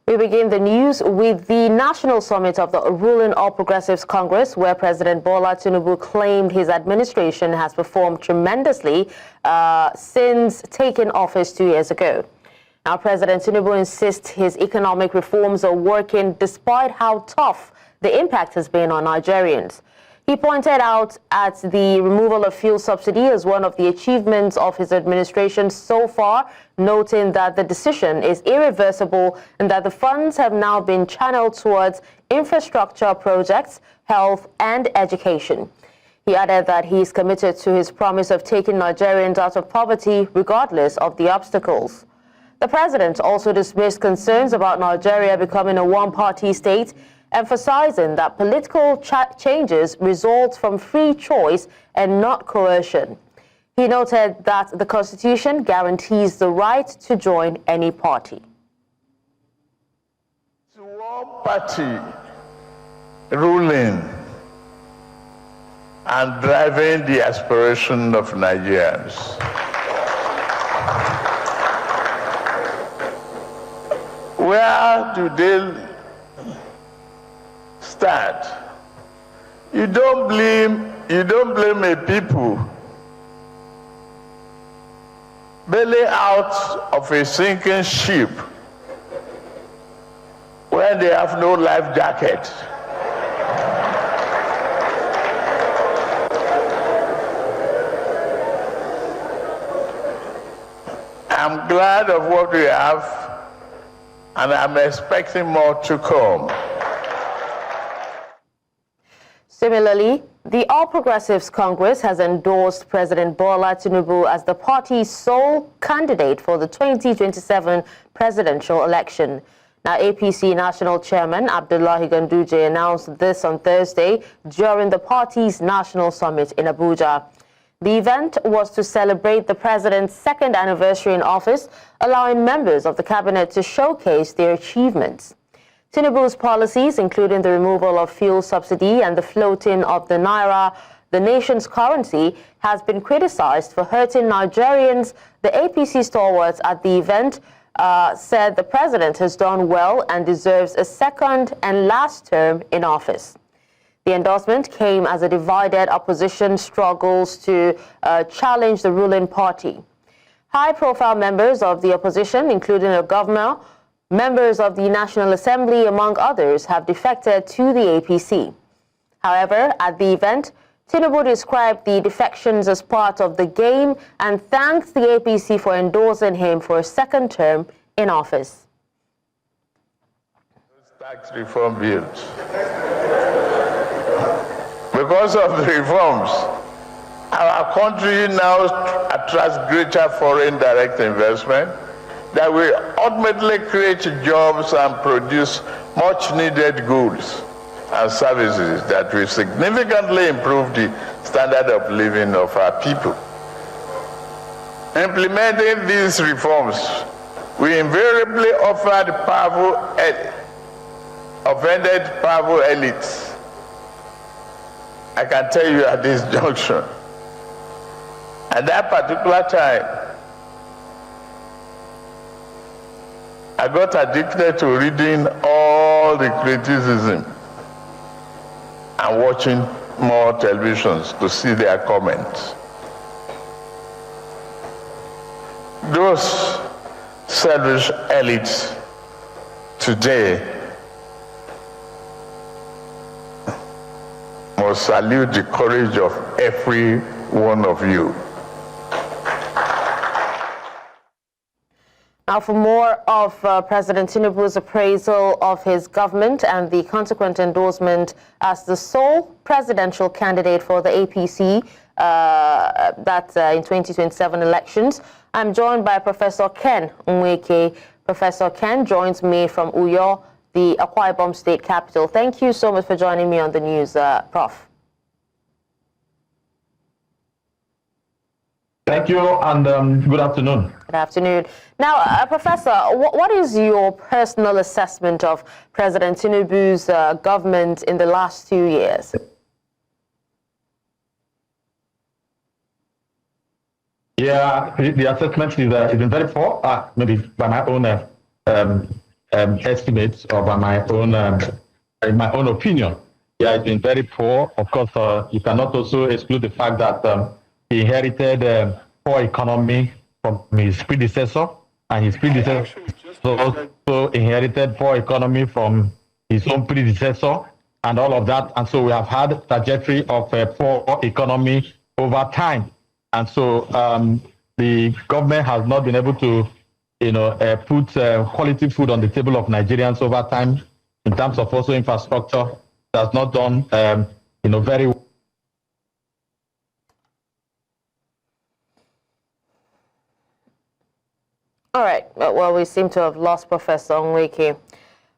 We begin the news with the National Summit of the ruling All Progressives Congress, where President Bola Tinubu claimed his administration has performed tremendously since taking office 2 years ago. Now, President Tinubu insists his economic reforms are working despite how tough the impact has been on Nigerians. He pointed out at the removal of fuel subsidy as one of the achievements of his administration so far, noting that the decision is irreversible and that the funds have now been channeled towards infrastructure projects, health, and education. He added that he is committed to his promise of taking Nigerians out of poverty regardless of the obstacles. The president also dismissed concerns about Nigeria becoming a one-party state, emphasizing that political changes result from free choice and not coercion. He noted that the Constitution guarantees the right to join any party. It's one party ruling and driving the aspiration of Nigerians. Where do they start? You don't blame a people bailing out of a sinking ship when they have no life jacket. I'm glad of what we have, and I'm expecting more to come. Similarly, the All Progressives Congress has endorsed President Bola Tinubu as the party's sole candidate for the 2027 presidential election. Now, APC National Chairman Abdullahi Ganduje announced this on Thursday during the party's National Summit in Abuja. The event was to celebrate the president's second anniversary in office, allowing members of the cabinet to showcase their achievements. Tinubu's policies, including the removal of fuel subsidy and the floating of the naira, the nation's currency, has been criticized for hurting Nigerians. The APC stalwarts at the event said the president has done well and deserves a second and last term in office. The endorsement came as a divided opposition struggles to challenge the ruling party. High-profile members of the opposition, including a governor, members of the National Assembly, among others, have defected to the APC. However, at the event, Tinubu described the defections as part of the game and thanked the APC for endorsing him for a second term in office. Tax reform bills. Because of the reforms, our country now attracts greater foreign direct investment that will ultimately create jobs and produce much needed goods and services that will significantly improve the standard of living of our people. Implementing these reforms, we invariably offer the offended powerful elites. I can tell you at this junction, at that particular time, I got addicted to reading all the criticism and watching more televisions to see their comments. Those selfish elites today must salute the courage of every one of you. Now, for more of President Tinubu's appraisal of his government and the consequent endorsement as the sole presidential candidate for the APC in 2027 elections, I'm joined by Professor Ken Nweke. Professor Ken joins me from Uyo, the Akwa Ibom state capital. Thank you so much for joining me on the news, Prof. Thank you, and good afternoon. Good afternoon. Now, Professor, what is your personal assessment of President Tinubu's government in the last 2 years? Yeah, the assessment is been very poor, maybe by my own estimates or by my own opinion. Yeah, it's been very poor. Of course, you cannot also exclude the fact that he inherited poor economy from his predecessor, and his predecessor also inherited poor economy from his own predecessor, and all of that. And so we have had a trajectory of poor economy over time. And so the government has not been able to, put quality food on the table of Nigerians over time in terms of also infrastructure. That's not done, very well. All right. Well, we seem to have lost Professor Onweke.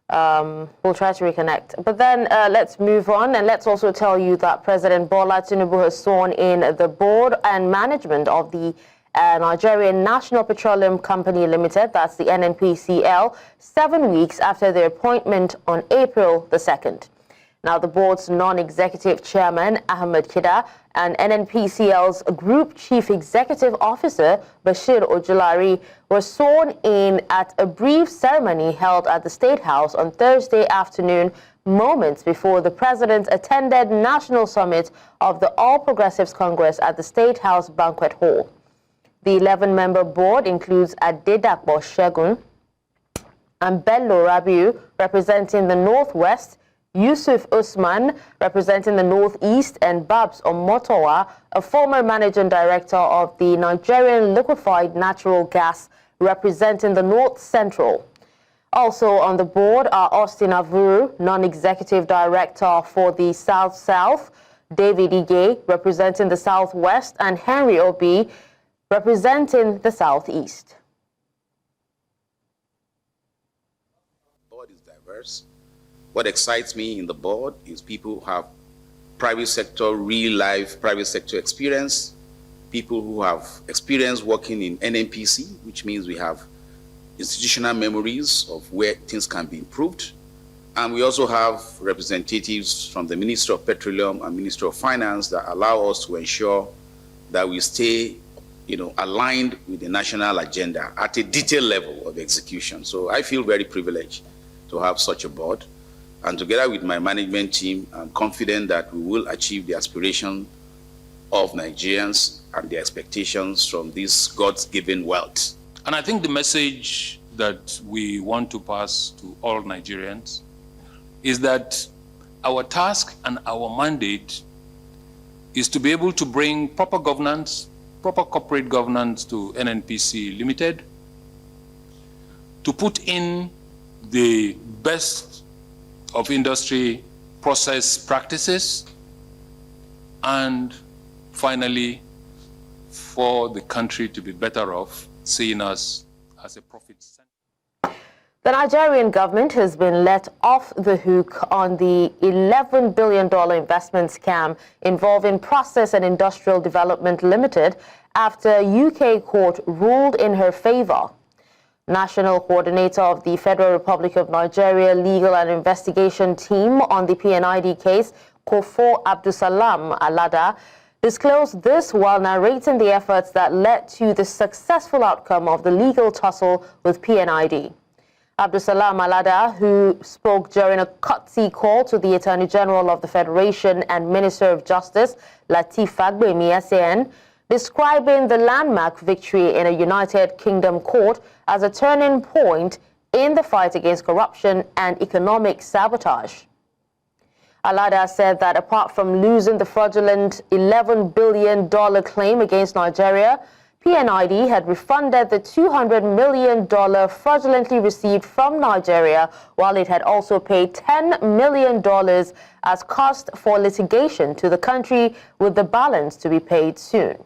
We'll try to reconnect. But then let's move on, and let's also tell you that President Bola Tinubu has sworn in the board and management of the Nigerian National Petroleum Company Limited, that's the NNPCL, 7 weeks after their appointment on April the 2nd. Now, the board's non-executive chairman, Ahmed Kida, and NNPCL's Group Chief Executive Officer, Bashir Ojulari, were sworn in at a brief ceremony held at the State House on Thursday afternoon, moments before the president attended National Summit of the All Progressives Congress at the State House Banquet Hall. The 11-member board includes Adedapo Shegun and Bello Rabiu, representing the Northwest, Yusuf Usman, representing the Northeast, and Babs Omotowa, a former managing director of the Nigerian Liquefied Natural Gas, representing the North Central. Also on the board are Austin Avuru, non-executive director for the South-South, David Ige, representing the Southwest, and Henry Obi, representing the Southeast. The board is diverse. What excites me in the board is people who have private sector, real life private sector experience, people who have experience working in NNPC, which means we have institutional memories of where things can be improved. And we also have representatives from the Ministry of Petroleum and Ministry of Finance that allow us to ensure that we stay aligned with the national agenda at a detailed level of execution. So I feel very privileged to have such a board. And together with my management team, I'm confident that we will achieve the aspiration of Nigerians and the expectations from this God-given wealth. And I think the message that we want to pass to all Nigerians is that our task and our mandate is to be able to bring proper governance, proper corporate governance to NNPC Limited, to put in the best of industry process practices, and finally, for the country to be better off, seeing us as a profit center. The Nigerian government has been let off the hook on the $11 billion investment scam involving Process and Industrial Development Limited after a UK court ruled in her favor. National Coordinator of the Federal Republic of Nigeria Legal and Investigation Team on the PNID case, Kofo Abdusalam Alada, disclosed this while narrating the efforts that led to the successful outcome of the legal tussle with PNID. Abdusalam Alada, who spoke during a courtesy call to the Attorney General of the Federation and Minister of Justice, Lateef Fagbemi SAN, describing the landmark victory in a United Kingdom court as a turning point in the fight against corruption and economic sabotage. Alada said that apart from losing the fraudulent $11 billion claim against Nigeria, PNID had refunded the $200 million fraudulently received from Nigeria, while it had also paid $10 million as cost for litigation to the country, with the balance to be paid soon.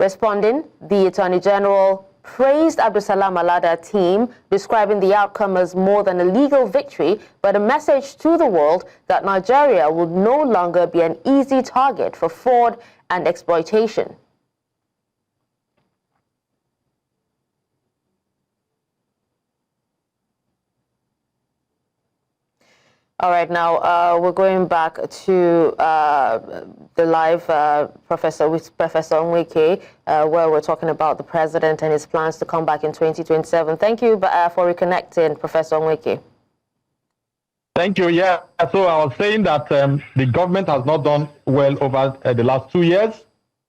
Responding, the Attorney General praised Abdusalam Alada's team, describing the outcome as more than a legal victory, but a message to the world that Nigeria would no longer be an easy target for fraud and exploitation. All right, now we're going back to the live Professor Nweke, where we're talking about the president and his plans to come back in 2027. Thank you for reconnecting, Professor Nweke. Thank you. Yeah, so I was saying that the government has not done well over the last 2 years.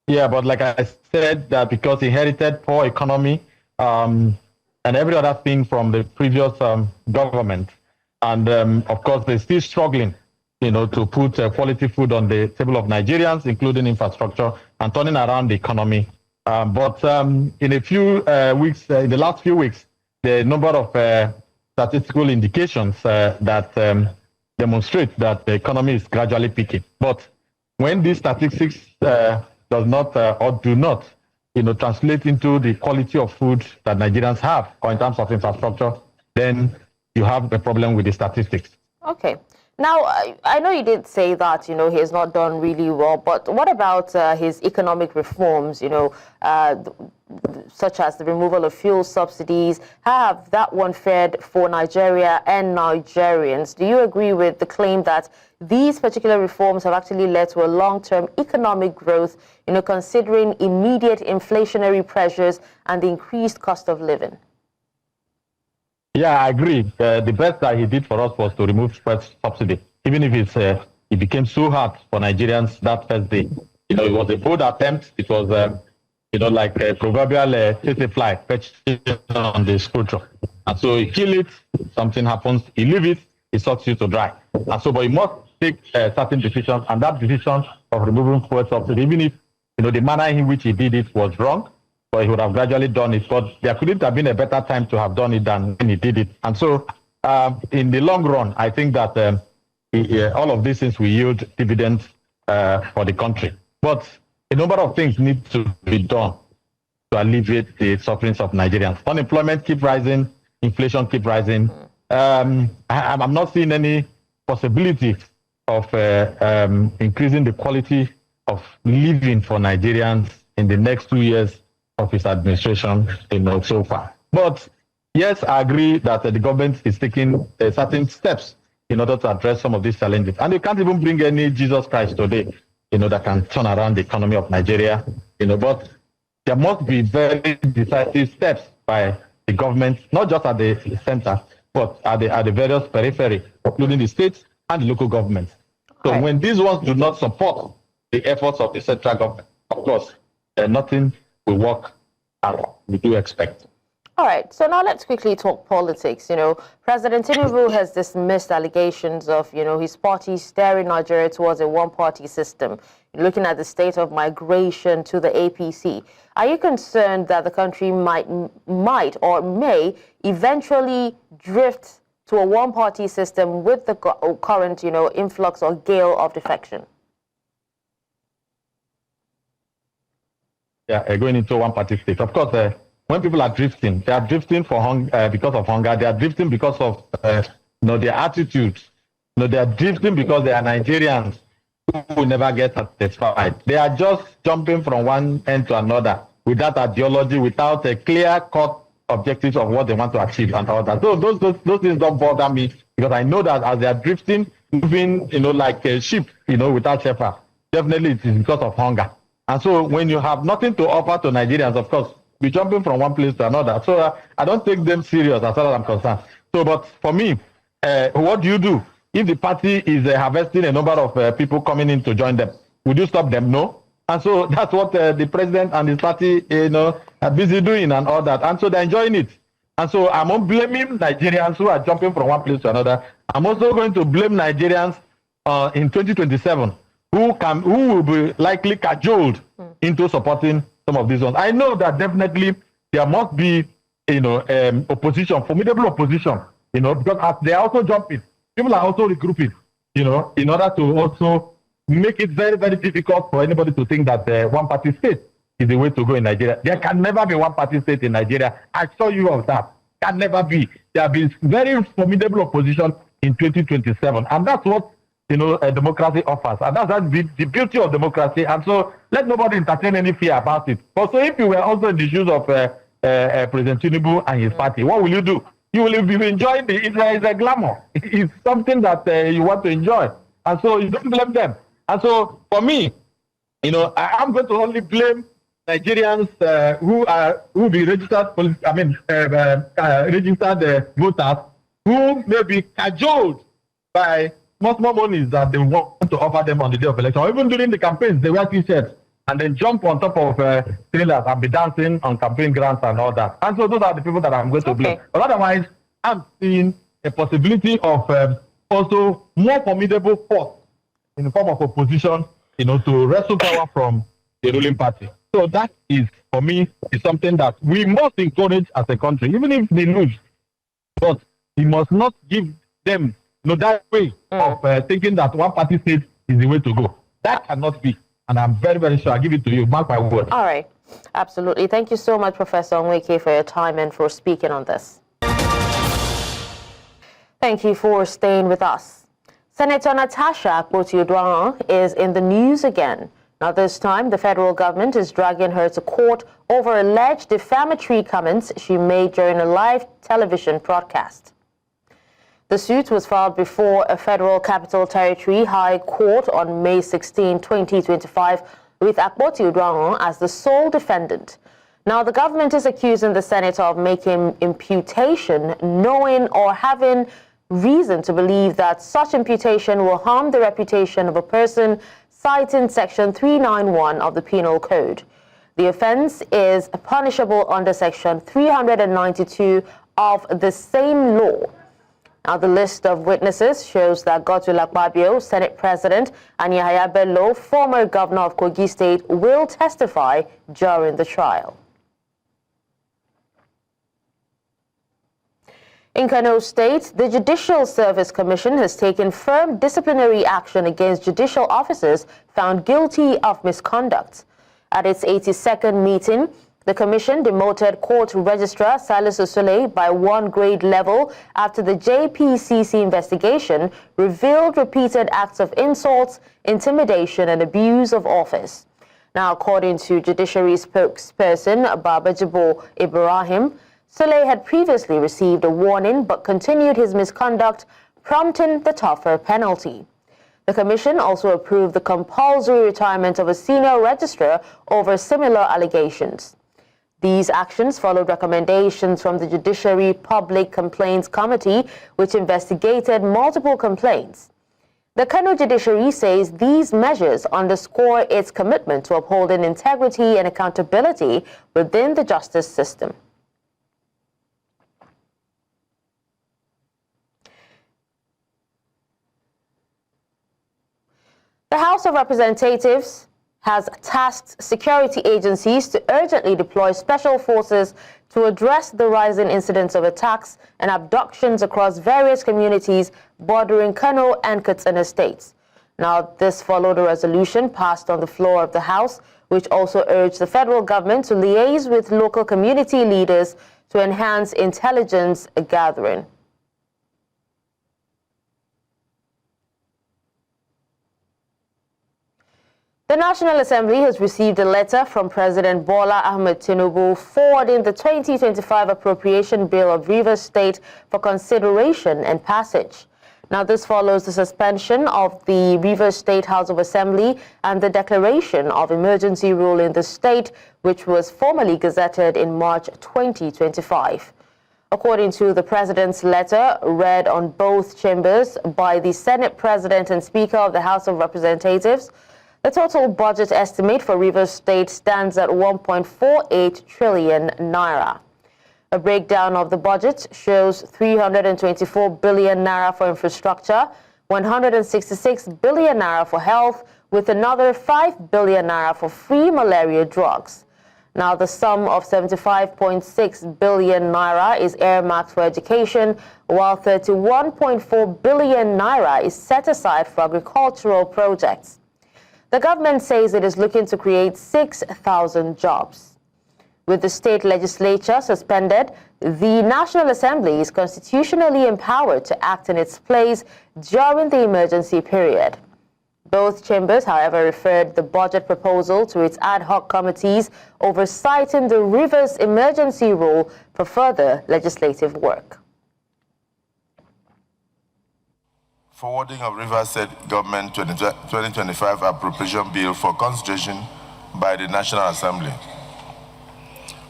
Yeah, but like I said, that because he inherited poor economy and every other thing from the previous government. And of course, they're still struggling, to put quality food on the table of Nigerians, including infrastructure and turning around the economy. But in a few weeks, in the last few weeks, the number of statistical indications that demonstrate that the economy is gradually peaking. But when these statistics does not or do not, translate into the quality of food that Nigerians have, or in terms of infrastructure, then you have a problem with the statistics. Okay. Now, I know you did say that, he has not done really well, but what about his economic reforms, such as the removal of fuel subsidies? How have that one fared for Nigeria and Nigerians? Do you agree with the claim that these particular reforms have actually led to a long-term economic growth, considering immediate inflationary pressures and the increased cost of living? Yeah, I agree. The best that he did for us was to remove fuel subsidy, even if it became so hard for Nigerians that first day. It was a bold attempt. It was, like a proverbial chase fly perching on the scrotum. And so he kill it, something happens, he leave it, it sucks you to dry. And so, but he must take certain decisions, and that decision of removing fuel subsidy, even if, the manner in which he did it was wrong, but he would have gradually done it. But there couldn't have been a better time to have done it than when he did it. And so, in the long run, I think that all of these things will yield dividends for the country. But a number of things need to be done to alleviate the sufferings of Nigerians. Unemployment keep rising, inflation keep rising. I'm not seeing any possibility of increasing the quality of living for Nigerians in the next 2 years of his administration, so far. But yes, I agree that the government is taking certain steps in order to address some of these challenges. And you can't even bring any Jesus Christ today, that can turn around the economy of Nigeria, but there must be very decisive steps by the government, not just at the center, but at the various periphery, including the states and the local governments. So when these ones do not support the efforts of the central government, of course, nothing will work as we do expect. All right, so now let's quickly talk politics. President Tinubu has dismissed allegations of, his party steering Nigeria towards a one-party system, looking at the state of migration to the APC. Are you concerned that the country might or may eventually drift to a one-party system with the current, influx or gale of defection? Yeah, going into one-party state. Of course, when people are drifting, they are drifting because of hunger. They are drifting because of their attitudes. They are drifting because they are Nigerians who will never get satisfied. They are just jumping from one end to another without ideology, without a clear-cut objectives of what they want to achieve and all that. So those things don't bother me, because I know that as they are drifting, moving, like a ship, without shepherd, definitely it is because of hunger. And so when you have nothing to offer to Nigerians, of course, we're jumping from one place to another. So I don't take them serious as far as I'm concerned. So, but for me, what do you do? If the party is harvesting a number of people coming in to join them, would you stop them? No. And so that's what the president and his party, are busy doing and all that. And so they're enjoying it. And so I'm not blaming Nigerians who are jumping from one place to another. I'm also going to blame Nigerians in 2027 who will be likely cajoled into supporting some of these ones. I know that definitely there must be, opposition, formidable opposition, because as they are also jumping, people are also regrouping, in order to also make it very, very difficult for anybody to think that the one-party state is the way to go in Nigeria. There can never be one-party state in Nigeria. I assure you of that. Can never be. There will be very formidable opposition in 2027, and that's what a democracy offers, and that's the beauty of democracy. And so let nobody entertain any fear about it. But so if you were also in the shoes of President Tinubu and his party, what will you do? you will be enjoying it's a glamour. It's something that you want to enjoy. And so you don't blame them. And so for me, you know, I'm going to only blame Nigerians who be registered, registered voters who may be cajoled by much more monies that they want to offer them on the day of election. Or even during the campaigns, they wear T-shirts and then jump on top of trailers and be dancing on campaign grounds and all that. And so those are the people that I'm going to blame. But otherwise, I'm seeing a possibility of also more formidable force in the form of opposition, you know, to wrestle power from the ruling party. So that is, for me, is something that we must encourage as a country, even if they lose. But we must not give them, you know, that way of thinking that one party state is the way to go. That cannot be. And I'm very, very sure. I'll give it to you. Mark my word. All right. Absolutely. Thank you so much, Professor Onweke, for your time and for speaking on this. Thank you for staying with us. Senator Natasha Akpoti-Oduaghan is in the news again. Now, this time, the federal government is dragging her to court over alleged defamatory comments she made during a live television broadcast. The suit was filed before a federal capital territory high court on May 16, 2025, with Akpoti-Oduaghan as the sole defendant. Now, the government is accusing the senator of making imputation, knowing or having reason to believe that such imputation will harm the reputation of a person, citing Section 391 of the Penal Code. The offense is punishable under Section 392 of the same law. Now, the list of witnesses shows that Godswill Akpabio, Senate President, and Yahaya Bello, former governor of Kogi State, will testify during the trial. In Kano State, the Judicial Service Commission has taken firm disciplinary action against judicial officers found guilty of misconduct. At its 82nd meeting, the Commission demoted Court Registrar Salisu Soleil by 1 grade level after the JPCC investigation revealed repeated acts of insults, intimidation, and abuse of office. Now, according to Judiciary spokesperson Babajibo Ibrahim, Soleil had previously received a warning but continued his misconduct, prompting the tougher penalty. The Commission also approved the compulsory retirement of a senior registrar over similar allegations. These actions followed recommendations from the Judiciary Public Complaints Committee, which investigated multiple complaints. The Kano Judiciary says these measures underscore its commitment to upholding integrity and accountability within the justice system. The House of Representatives has tasked security agencies to urgently deploy special forces to address the rising incidents of attacks and abductions across various communities bordering Kano and Katsina states. Now, this followed a resolution passed on the floor of the House, which also urged the federal government to liaise with local community leaders to enhance intelligence gathering. The National Assembly has received a letter from President Bola Ahmed Tinubu forwarding the 2025 Appropriation Bill of Rivers State for consideration and passage. Now, this follows the suspension of the Rivers State House of Assembly and the declaration of emergency rule in the state, which was formally gazetted in March 2025. According to the President's letter, read on both chambers by the Senate President and Speaker of the House of Representatives, the total budget estimate for Rivers State stands at 1.48 trillion naira. A breakdown of the budget shows 324 billion naira for infrastructure, 166 billion naira for health, with another 5 billion naira for free malaria drugs. Now, the sum of 75.6 billion naira is earmarked for education, while 31.4 billion naira is set aside for agricultural projects. The government says it is looking to create 6,000 jobs. With the state legislature suspended, the National Assembly is constitutionally empowered to act in its place during the emergency period. Both chambers, however, referred the budget proposal to its ad hoc committees oversighting the Rivers Emergency Rule for further legislative work. Forwarding of Rivers State Government 2025 Appropriation Bill for consideration by the National Assembly.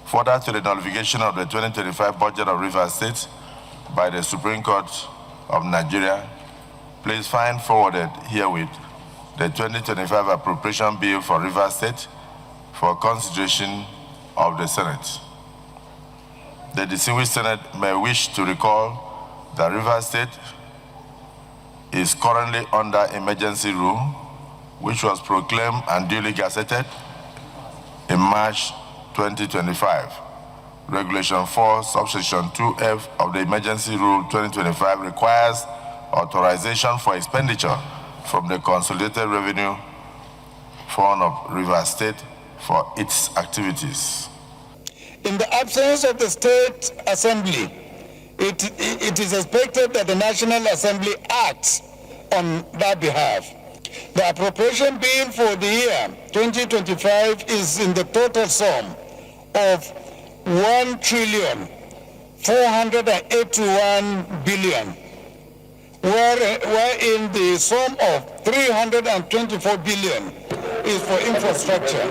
Further to the nullification of the 2025 budget of Rivers State by the Supreme Court of Nigeria, please find forwarded herewith the 2025 Appropriation Bill for Rivers State for consideration of the Senate. The distinguished Senate may wish to recall that Rivers State is currently under emergency rule, which was proclaimed and duly gazetted in March 2025. Regulation 4, subsection 2F of the Emergency Rule 2025 requires authorization for expenditure from the Consolidated Revenue Fund of Rivers State for its activities. In the absence of the State Assembly, it is expected that the National Assembly acts on that behalf. The appropriation bill for the year 2025 is in the total sum of 1,481 billion, wherein the sum of 324 billion is for infrastructure,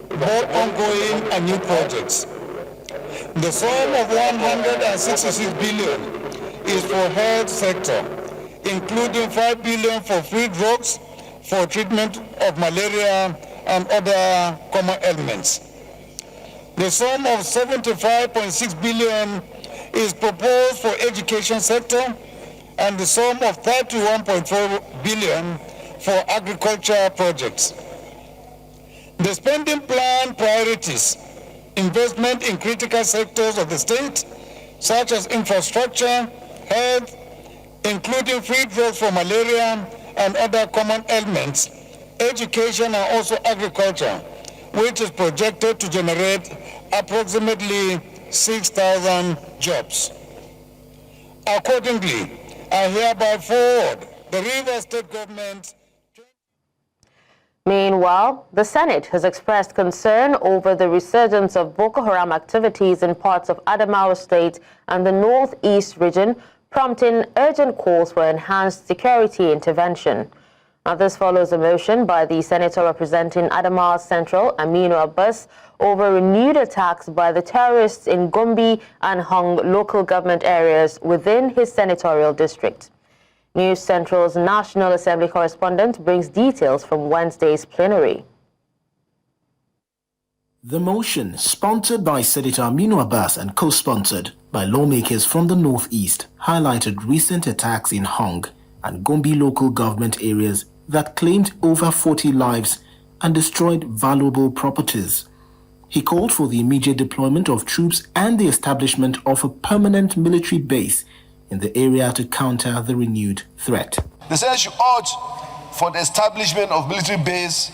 both ongoing and new projects. The sum of 166 billion is for health sector, including 5 billion for free drugs for treatment of malaria and other common ailments. The sum of 75.6 billion is proposed for education sector, and the sum of 31.4 billion for agriculture projects. The spending plan priorities investment in critical sectors of the state, such as infrastructure, health, including free drugs for malaria and other common ailments, education, and also agriculture, which is projected to generate approximately 6,000 jobs. Accordingly, I hereby forward the Rivers State Government. Meanwhile, the Senate has expressed concern over the resurgence of Boko Haram activities in parts of Adamawa State and the northeast region, prompting urgent calls for enhanced security intervention. Now, this follows a motion by the senator representing Adamawa Central, Aminu Abbas, over renewed attacks by the terrorists in Gumbo and Hong local government areas within his senatorial district. News Central's National Assembly correspondent brings details from Wednesday's plenary. The motion, sponsored by Senator Aminu Abbas and co-sponsored by lawmakers from the Northeast, highlighted recent attacks in Hong and Gumbo local government areas that claimed over 40 lives and destroyed valuable properties. He called for the immediate deployment of troops and the establishment of a permanent military base in the area to counter the renewed threat. The Senate should urge for the establishment of military base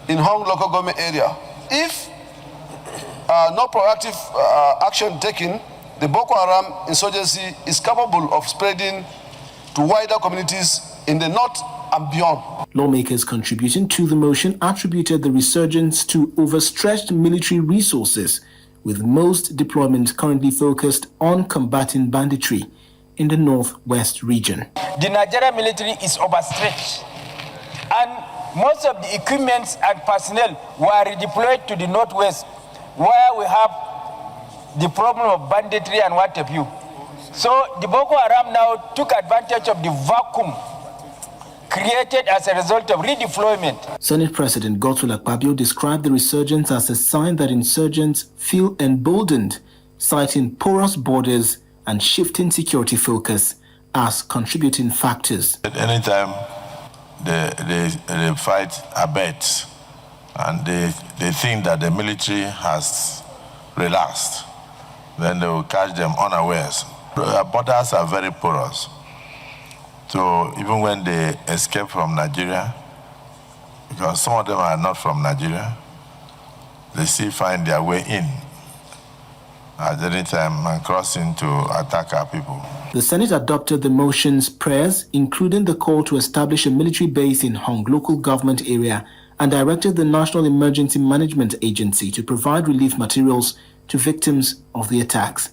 in Hong local government area. If no proactive action taken, the Boko Haram insurgency is capable of spreading to wider communities in the north and beyond. Lawmakers contributing to the motion attributed the resurgence to overstretched military resources, with most deployments currently focused on combating banditry in the northwest region. The Nigerian military is overstretched, and most of the equipment and personnel were redeployed to the northwest, where we have the problem of banditry and what have you. So the Boko Haram now took advantage of the vacuum created as a result of redeployment. Senate President Godswill Akpabio described the resurgence as a sign that insurgents feel emboldened, citing porous borders and shifting security focus as contributing factors. At any time they fight abets and they think that the military has relaxed, then they will catch them unawares. Our borders are very porous. So even when they escape from Nigeria, because some of them are not from Nigeria, they still find their way in at any time and crossing to attack our people. The Senate adopted the motion's prayers, including the call to establish a military base in Hong local government area, and directed the National Emergency Management Agency to provide relief materials to victims of the attacks.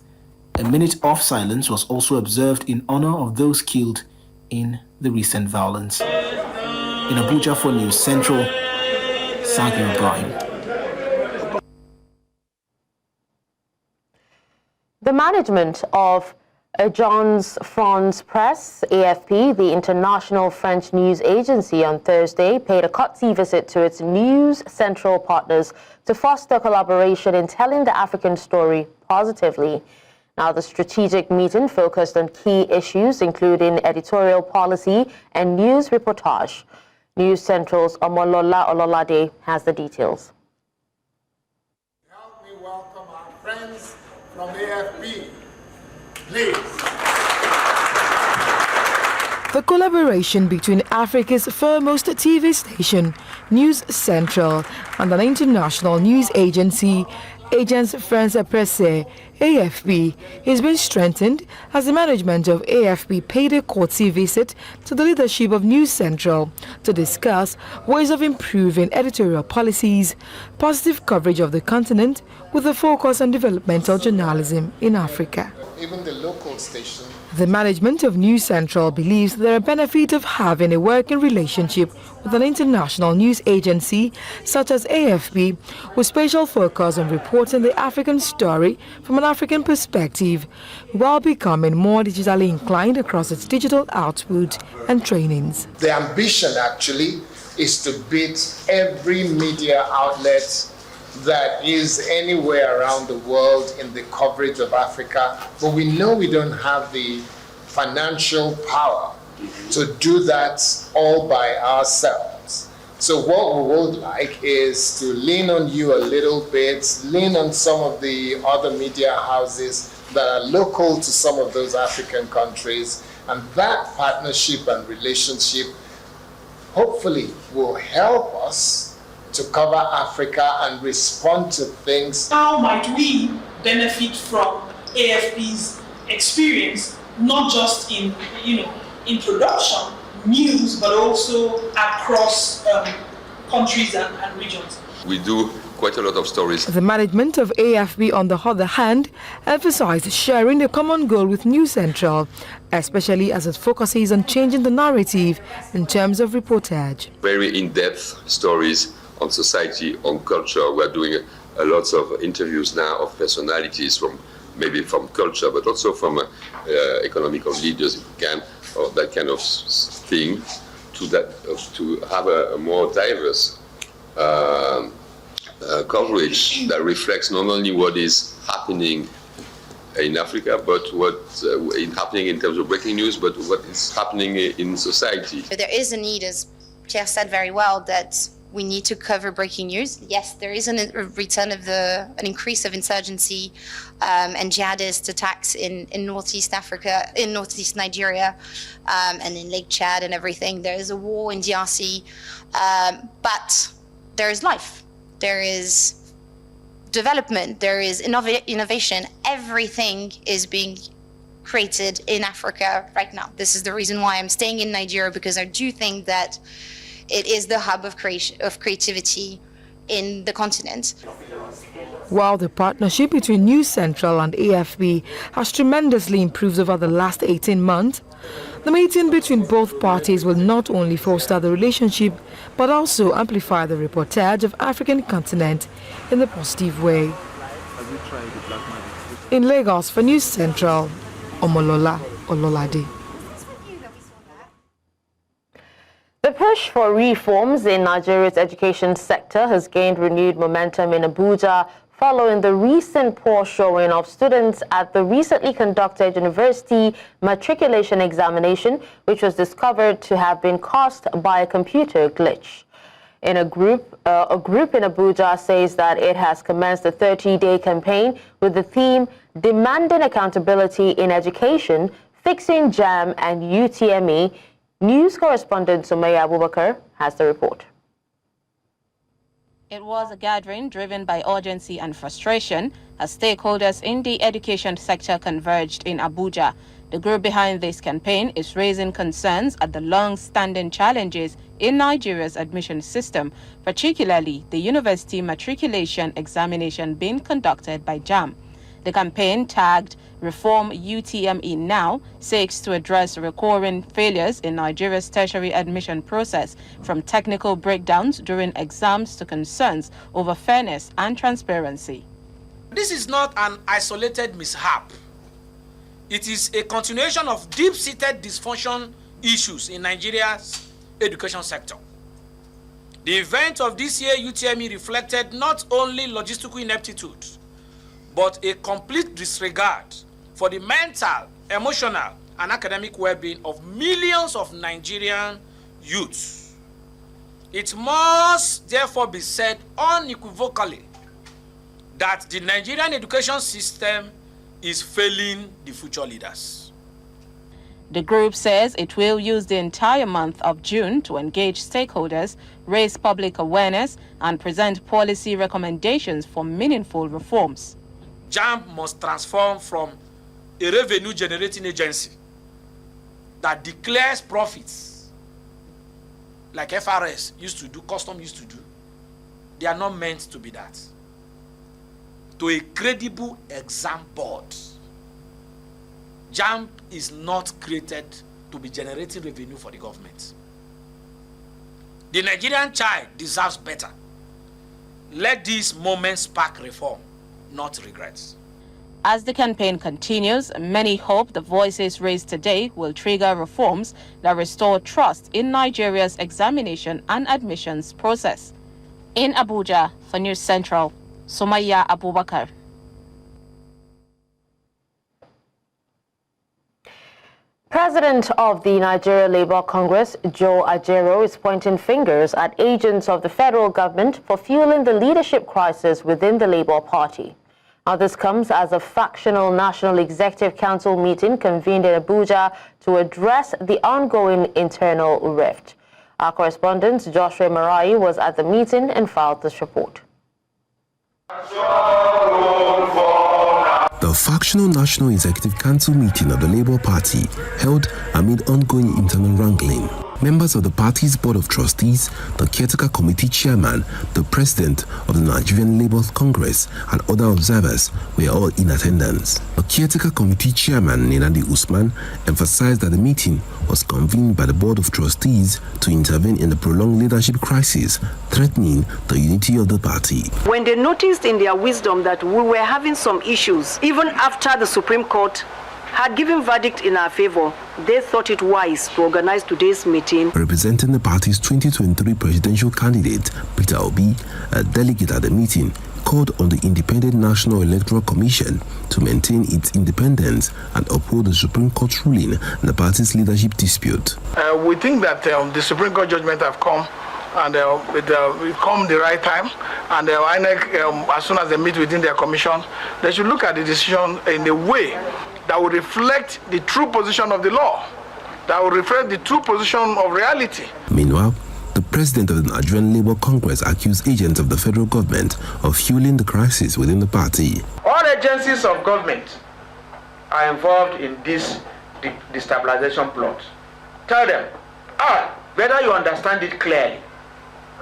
A minute of silence was also observed in honor of those killed in the recent violence. In Abuja for News Central, Sagir Ibrahim. The management of Agence France-Presse, AFP, the international French news agency, on Thursday paid a courtesy visit to its News Central partners to foster collaboration in telling the African story positively. Now, the strategic meeting focused on key issues, including editorial policy and news reportage. News Central's Omolola Ololade has the details. Help me welcome our friends from AFP, please. The collaboration between Africa's foremost TV station, News Central, and an international news agency, Agence France-Presse, AFP, is being strengthened as the management of AFP paid a courtesy visit to the leadership of News Central to discuss ways of improving editorial policies, positive coverage of the continent with a focus on developmental journalism in Africa. Even the local station. The management of News Central believes there are benefits of having a working relationship with an international news agency such as AFP, with special focus on reporting the African story from an African perspective, while becoming more digitally inclined across its digital output and trainings. The ambition actually is to beat every media outlet that is anywhere around the world in the coverage of Africa, but we know we don't have the financial power to do that all by ourselves. So what we would like is to lean on you a little bit, lean on some of the other media houses that are local to some of those African countries, and that partnership and relationship hopefully will help us to cover Africa and respond to things. How might we benefit from AFP's experience, not just in production, news, but also across countries and regions? We do quite a lot of stories. The management of AFP, on the other hand, emphasized sharing a common goal with News Central, especially as it focuses on changing the narrative in terms of reportage. Very in-depth stories on society, on culture. We're doing a lot of interviews now of personalities maybe from culture, but also from economical leaders, if we can, or that kind of thing, to have a more diverse coverage that reflects not only what is happening in Africa, but what is happening in terms of breaking news, but what is happening in society. There is a need, as Pierre said very well, that we need to cover breaking news. Yes, there is a return of an increase of insurgency and jihadist attacks in Northeast Africa, in Northeast Nigeria, and in Lake Chad and everything. There is a war in DRC, but there is life. There is development. There is innovation. Everything is being created in Africa right now. This is the reason why I'm staying in Nigeria, because I do think that it is the hub of creativity in the continent. While the partnership between News Central and AFP has tremendously improved over the last 18 months, the meeting between both parties will not only foster the relationship, but also amplify the reportage of African continent in a positive way. In Lagos for News Central, Omolola Ololade. The push for reforms in Nigeria's education sector has gained renewed momentum in Abuja following the recent poor showing of students at the recently conducted university matriculation examination, which was discovered to have been caused by a computer glitch. A group in Abuja says that it has commenced a 30-day campaign with the theme Demanding Accountability in Education, Fixing JAM and UTME. News correspondent Sumaya Abubakar has the report. It was a gathering driven by urgency and frustration as stakeholders in the education sector converged in Abuja. The group behind this campaign is raising concerns at the long-standing challenges in Nigeria's admission system, particularly the university matriculation examination being conducted by JAM. The campaign, tagged Reform UTME Now, seeks to address recurring failures in Nigeria's tertiary admission process, from technical breakdowns during exams to concerns over fairness and transparency. This is not an isolated mishap. It is a continuation of deep-seated dysfunction issues in Nigeria's education sector. The event of this year UTME reflected not only logistical ineptitude, but a complete disregard for the mental, emotional, and academic well-being of millions of Nigerian youths. It must therefore be said unequivocally that the Nigerian education system is failing the future leaders. The group says it will use the entire month of June to engage stakeholders, raise public awareness, and present policy recommendations for meaningful reforms. JAMB must transform from a revenue-generating agency that declares profits, like FRS used to do, custom used to do. They are not meant to be that. To a credible exam board. JAMB is not created to be generating revenue for the government. The Nigerian child deserves better. Let this moment spark reform, not regrets. As the campaign continues, many hope the voices raised today will trigger reforms that restore trust in Nigeria's examination and admissions process. In Abuja, for News Central, Sumaya Abubakar. President of the Nigeria Labour Congress, Joe Ajaero, is pointing fingers at agents of the federal government for fueling the leadership crisis within the Labour Party. Now, this comes as a factional National Executive Council meeting convened in Abuja to address the ongoing internal rift. Our correspondent, Joshua Marai, was at the meeting and filed this report. The factional National Executive Council meeting of the Labour Party held amid ongoing internal wrangling. Members of the party's Board of Trustees, the Caretaker Committee Chairman, the President of the Nigerian Labour Congress, and other observers were all in attendance. The Caretaker Committee Chairman, Nenadi Usman, emphasized that the meeting was convened by the Board of Trustees to intervene in the prolonged leadership crisis threatening the unity of the party. When they noticed in their wisdom that we were having some issues, even after the Supreme Court had given verdict in our favor, they thought it wise to organize today's meeting. Representing the party's 2023 presidential candidate, Peter Obi, a delegate at the meeting, called on the Independent National Electoral Commission to maintain its independence and uphold the Supreme Court's ruling in the party's leadership dispute. We think that the Supreme Court judgment have come, and it come the right time, and INEC, as soon as they meet within their commission, they should look at the decision in a way that will reflect the true position of the law, that will reflect the true position of reality. Meanwhile, the president of the Nigerian Labour Congress accused agents of the federal government of fueling the crisis within the party. All agencies of government are involved in this destabilization plot. Tell them, whether you understand it clearly,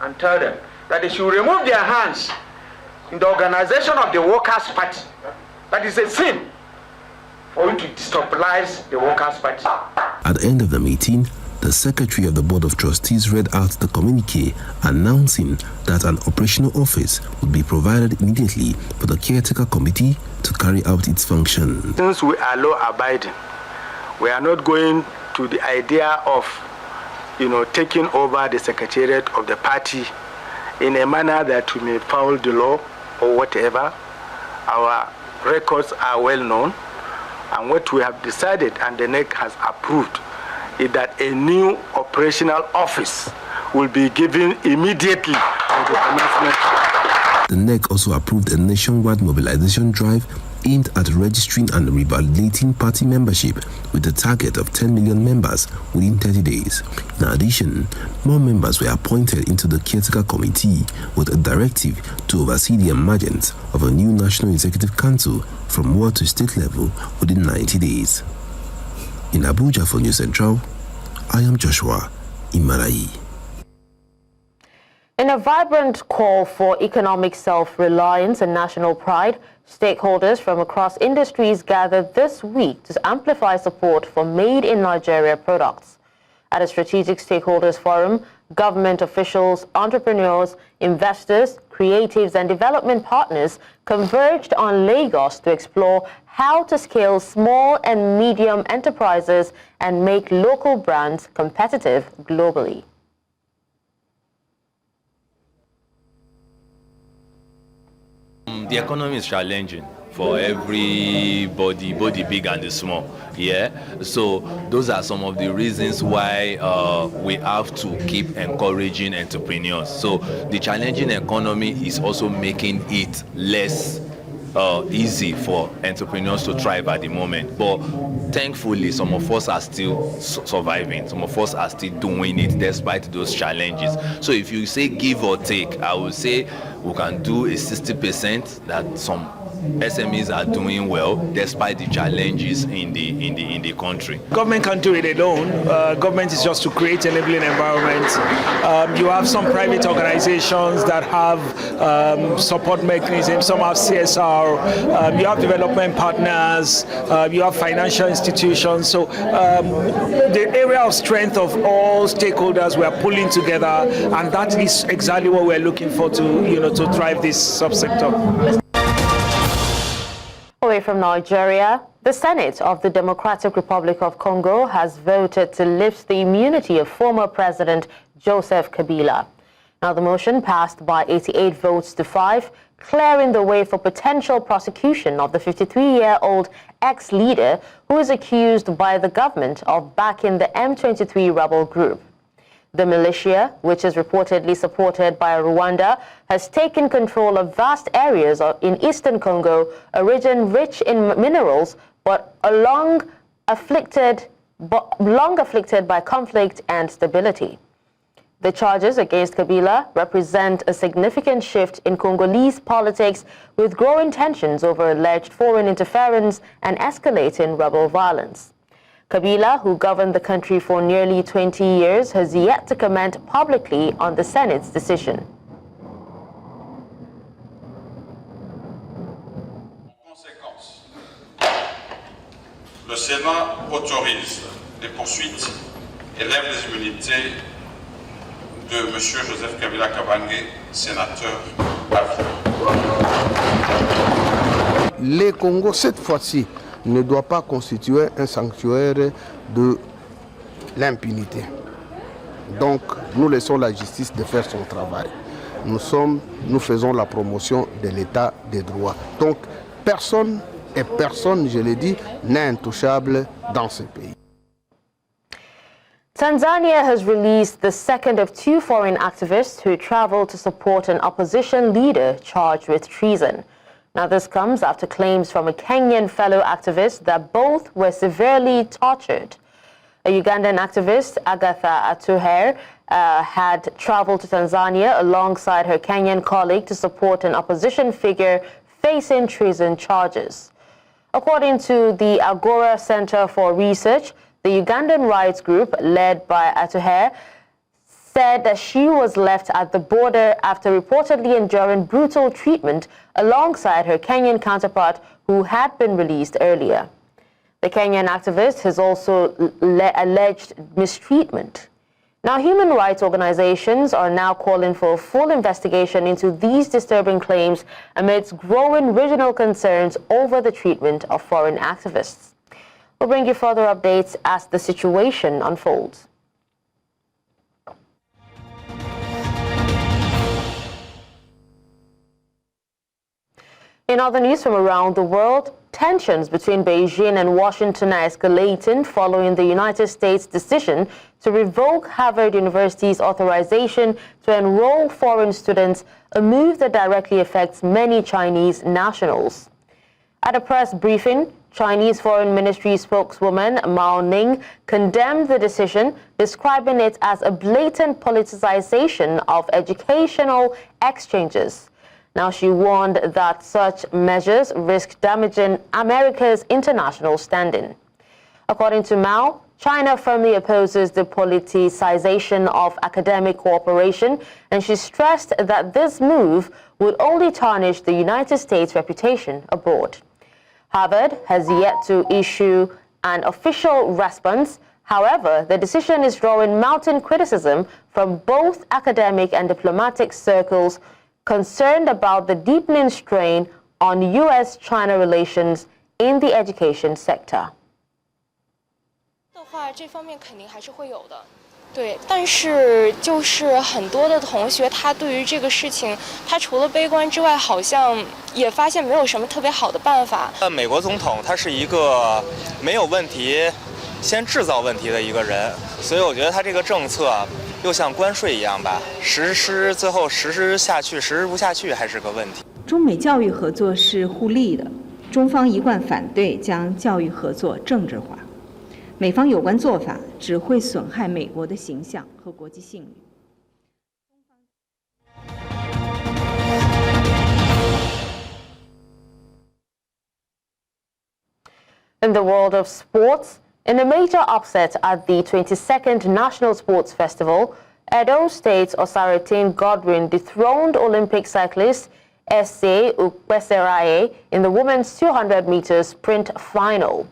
and tell them that they should remove their hands in the organization of the Workers' Party. That is a sin for you to destabilize the Workers' Party. At the end of the meeting, the Secretary of the Board of Trustees read out the communique announcing that an operational office would be provided immediately for the Caretaker Committee to carry out its function. Since we are law-abiding, we are not going to the idea of, taking over the Secretariat of the party in a manner that we may foul the law or whatever. Our records are well known. And what we have decided, and the NEC has approved, is that a new operational office will be given immediately for the commencement. The NEC also approved a nationwide mobilization drive aimed at registering and revalidating party membership with a target of 10 million members within 30 days. In addition, more members were appointed into the Caretaker Committee with a directive to oversee the emergence of a new National Executive Council from ward to state level within 90 days. In Abuja for News Central, I am Joshua Imarai. In a vibrant call for economic self-reliance and national pride, stakeholders from across industries gathered this week to amplify support for made-in-Nigeria products. At a strategic stakeholders forum, government officials, entrepreneurs, investors, creatives, and development partners converged on Lagos to explore how to scale small and medium enterprises and make local brands competitive globally. The economy is challenging for everybody, both the big and the small. Yeah, so those are some of the reasons why we have to keep encouraging entrepreneurs. So the challenging economy is also making it less easy for entrepreneurs to thrive at the moment. But thankfully, some of us are still surviving. Some of us are still doing it despite those challenges. So if you say give or take, I would say we can do a 60% that some SMEs are doing well despite the challenges in the country. Government can't do it alone. Government is just to create enabling environment. You have some private organizations that have support mechanisms. Some have CSR. You have development partners. You have financial institutions. So the area of strength of all stakeholders we are pulling together, and that is exactly what we're looking for to drive this subsector. Away from Nigeria, the Senate of the Democratic Republic of Congo has voted to lift the immunity of former President Joseph Kabila. Now, the motion passed by 88 votes to 5, clearing the way for potential prosecution of the 53-year-old ex-leader who is accused by the government of backing the M23 rebel group. The militia, which is reportedly supported by Rwanda, has taken control of vast areas in eastern Congo, a region rich in minerals, but long afflicted by conflict and instability. The charges against Kabila represent a significant shift in Congolese politics, with growing tensions over alleged foreign interference and escalating rebel violence. Kabila, who governed the country for nearly 20 years, has yet to comment publicly on the Senate's decision. En conséquence, le Sénat autorise les poursuites et lève les immunités de M. Joseph Kabila Kabange, sénateur à vie. Le Congo, cette fois-ci, ne doit pas constituer un sanctuaire de l'impunité. Donc, nous laissons la justice de faire son travail. Nous faisons la promotion de l'état de droit. Donc, personne, je l'ai dit, n'est intouchable dans ce pays. Tanzania has released the second of 2 foreign activists who traveled to support an opposition leader charged with treason. Now, this comes after claims from a Kenyan fellow activist that both were severely tortured. A Ugandan activist, Agatha Atuhaire, had traveled to Tanzania alongside her Kenyan colleague to support an opposition figure facing treason charges. According to the Agora Center for Research, the Ugandan rights group led by Atuhaire said that she was left at the border after reportedly enduring brutal treatment alongside her Kenyan counterpart who had been released earlier. The Kenyan activist has also alleged mistreatment. Now, human rights organizations are now calling for a full investigation into these disturbing claims amidst growing regional concerns over the treatment of foreign activists. We'll bring you further updates as the situation unfolds. In other news from around the world, tensions between Beijing and Washington are escalating following the United States' decision to revoke Harvard University's authorization to enroll foreign students, a move that directly affects many Chinese nationals. At a press briefing, Chinese Foreign Ministry spokeswoman Mao Ning condemned the decision, describing it as a blatant politicization of educational exchanges. Now, she warned that such measures risk damaging America's international standing. According to Mao, China firmly opposes the politicization of academic cooperation, and she stressed that this move would only tarnish the United States' reputation abroad. Harvard has yet to issue an official response. However, the decision is drawing mounting criticism from both academic and diplomatic circles concerned about the deepening strain on U.S.-China relations in the education sector. 这方面肯定还是会有的，对。但是就是很多的同学，他对于这个事情，他除了悲观之外，好像也发现没有什么特别好的办法。美国总统他是一个没有问题，先制造问题的一个人，所以我觉得他这个政策又像关税一样吧，最后实施下去，实施不下去还是个问题。中美教育合作是互利的，中方一贯反对将教育合作政治化。 美方有关做法只会损害美国的形象和国际信誉。 In the world of sports, in a major upset at the 22nd National Sports Festival, Edo State's Osarin Godwin dethroned Olympic cyclist Ese Ukpeseraye in the women's 200 meters sprint final.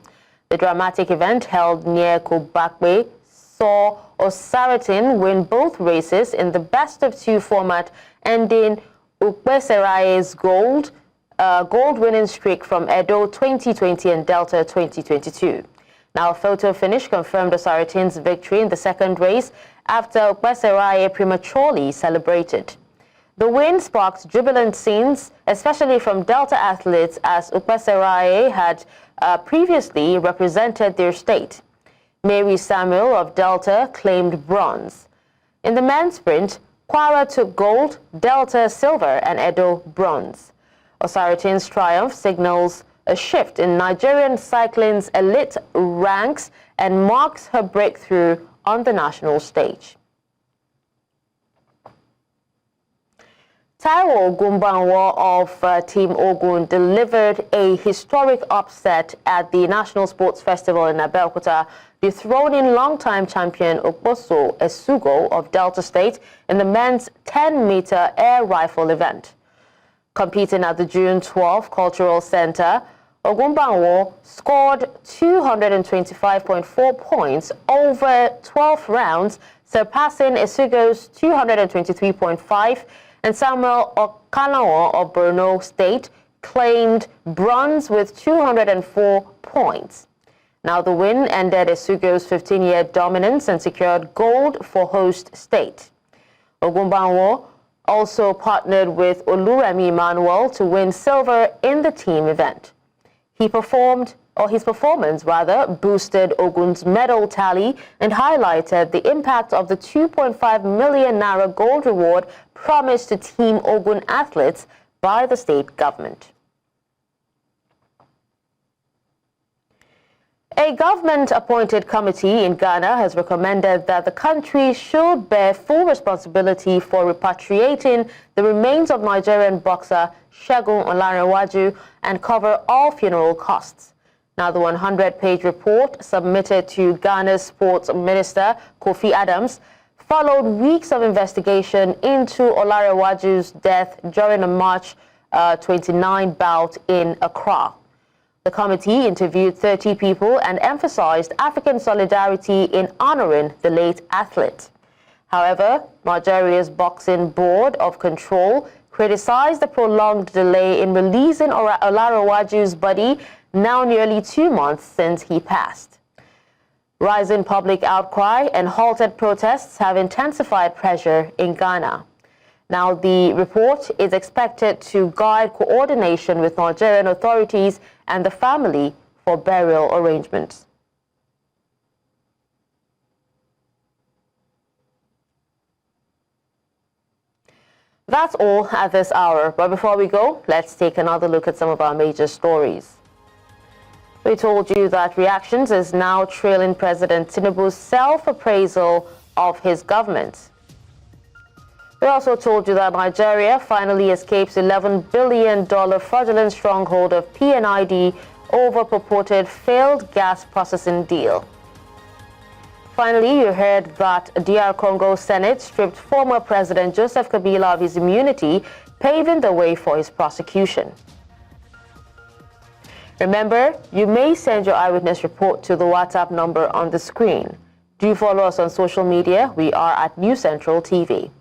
The dramatic event held near Kobakwe saw Osarin win both races in the best-of-2 format, ending Ukpeseraye's gold winning streak from Edo 2020 and Delta 2022. Now, a photo finish confirmed Osarin's victory in the second race after Ukpeseraye prematurely celebrated. The win sparked jubilant scenes, especially from Delta athletes, as Ukpeseraye had previously represented their state. Mary Samuel of Delta claimed bronze. In the men's sprint, Kwara took gold, Delta silver, and Edo bronze. Osarin's triumph signals a shift in Nigerian cycling's elite ranks and marks her breakthrough on the national stage. Tyro Gumbo of Team Ogun delivered a historic upset at the National Sports Festival in Abeokuta, dethroning longtime champion Okposo Isugo of Delta State in the men's 10-meter air rifle event. Competing at the June 12 Cultural Center, Ogumbanwo scored 225.4 points over 12 rounds, surpassing Isugo's 223.5, and Samuel Okanawa of Borno State claimed bronze with 204 points. Now the win ended Isugo's 15-year dominance and secured gold for host state. Ogumbanwo also partnered with Oluremi Emmanuel to win silver in the team event. His performance boosted Ogun's medal tally and highlighted the impact of the 2.5 million naira gold reward promised to Team Ogun athletes by the state government. A government-appointed committee in Ghana has recommended that the country should bear full responsibility for repatriating the remains of Nigerian boxer Segun Waju and cover all funeral costs. Now, the 100-page report submitted to Ghana's sports minister, Kofi Adams, followed weeks of investigation into Waju's death during a March 29 bout in Accra. The committee interviewed 30 people and emphasized African solidarity in honoring the late athlete. However, Nigeria's Boxing Board of Control criticized the prolonged delay in releasing Waju's body, now nearly 2 months since he passed. Rising public outcry and halted protests have intensified pressure in Ghana. Now, the report is expected to guide coordination with Nigerian authorities and the family for burial arrangements. That's all at this hour, but before we go, let's take another look at some of our major stories. We told you that Reactions is now trailing President Tinubu's self-appraisal of his government. We also told you that Nigeria finally escapes $11 billion fraudulent stronghold of PNID over purported failed gas processing deal. Finally, you heard that DR Congo Senate stripped former President Joseph Kabila of his immunity, paving the way for his prosecution. Remember, you may send your eyewitness report to the WhatsApp number on the screen. Do follow us on social media. We are at News Central TV.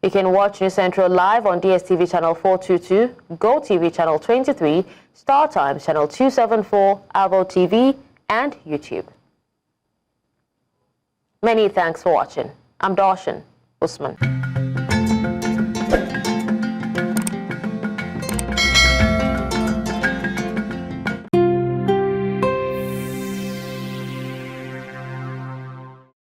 You can watch News Central live on DSTV channel 422, GoTV channel 23, Star Times channel 274, Avo TV, and YouTube. Many thanks for watching. I'm Darshan Usman.